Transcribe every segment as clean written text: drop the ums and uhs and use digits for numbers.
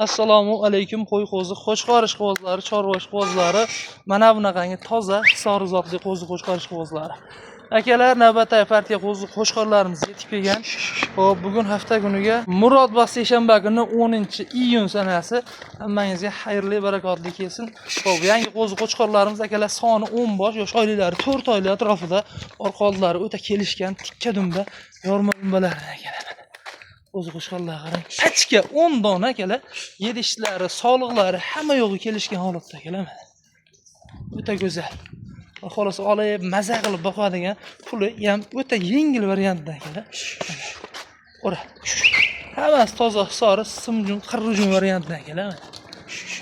Assalomu alaykum qo'y-qo'zi, qo'chqorish quvozlari, chorvash quvozlari, mana bunaqangi toza sari zotli qo'zi qo'chqorish quvozlari. Akalar, navbatdagi partiya qo'zi qo'chqorlarimiz yetib kelgan. Xo'p, bugun hafta kuniga Murodbog' seshanba kuni 10-iyun sanasi. Hammangizga xayrli, barakotli kelsin. Xo'p, yangi qo'zi qo'chqorlarimiz akalar soni 10 bosh, yosh oilalari 4 oila atrofida orqoldilari o'ta kelishgan, tikka dumba, yorma dumbalar akalar. O'zi qo'shqonlar qarang. Pachka 10 dona akalar, yedishlari, sog'liqlari hamma yo'g'i kelishgan holatda akalar. O'ta go'zal. Xolos olib maza qilib boqadigan puli ham o'ta yengil variantda akalar. Ora. Hammasi toza, sori, simjun, qirrujun variantda akalar.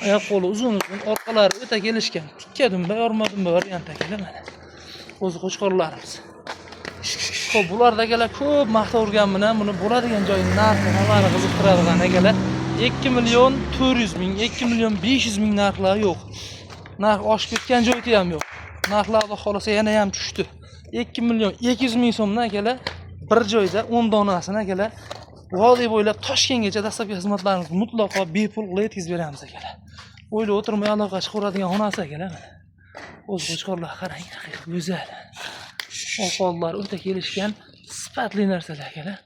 Oyoq qo'li uzun, orqalari o'ta kelishgan, tikka dumba, yorma dumba variantda akalar. O'zi qo'chqorlarimiz. Xo'p, bularda akalar ko'p maqtov urganman, buni bo'ladigan joyini narxi hammani qiziqtiradigan akalar. 2 million 400 ming, 2 million 500 ming narxlar yo'q. Narx oshib ketgan joyda ham yo'q. Narxlarda xolasa yana ham tushdi. 2 million 200 ming so'mdan akalar bir joyda 10 donasini akalar vodiy bo'ylab Toshkentgacha dastlabki xizmatlarimizni mutlaqo bepul yetkazib beramiz akalar. O'ylab o'tirmay aloqa chiqaradigan xonasi akalar. O'z qo'chqorlar qarang, haqiqat go'zal. Oqollar o'ta kelishgan, sifatli narsalar akalar.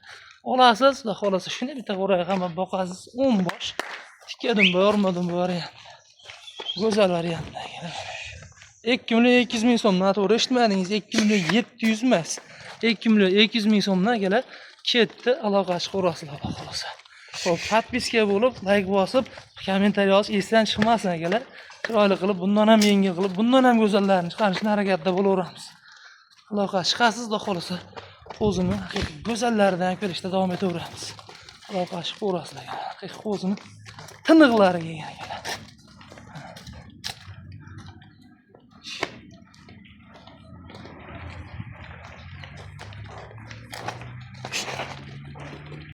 Olasiz, xudo xolasa shuni bitta qo'raga qamab boqasiz, 10 bosh, tikka dumba, yorma dumba variant. Go'zal variant akalar. 2 million 200 ming so'mdan to'g'ri eshitmadingiz, 2 million 700 emas. 2 million 200 ming so'mdan akalar ketdi, aloqa chiqarasizlar xudo xolasa. Xo'p, podpiska bo'lib, like bosib, kommentariy yozish esdan chiqmasin akalar. Chiroyli qilib, bundan ham yengil qilib, bundan ham go'zallarni chiqarishga harakatda bo'laveramiz. Aloqa chiqasiz, xudo xolasa qo'zini haqiqiy go'zallaridan ko'rishda davom etaveramiz. Aloqa chiqib ko'rasizlar. Haqiqiy qo'zini tiniqlariga ekan akalar.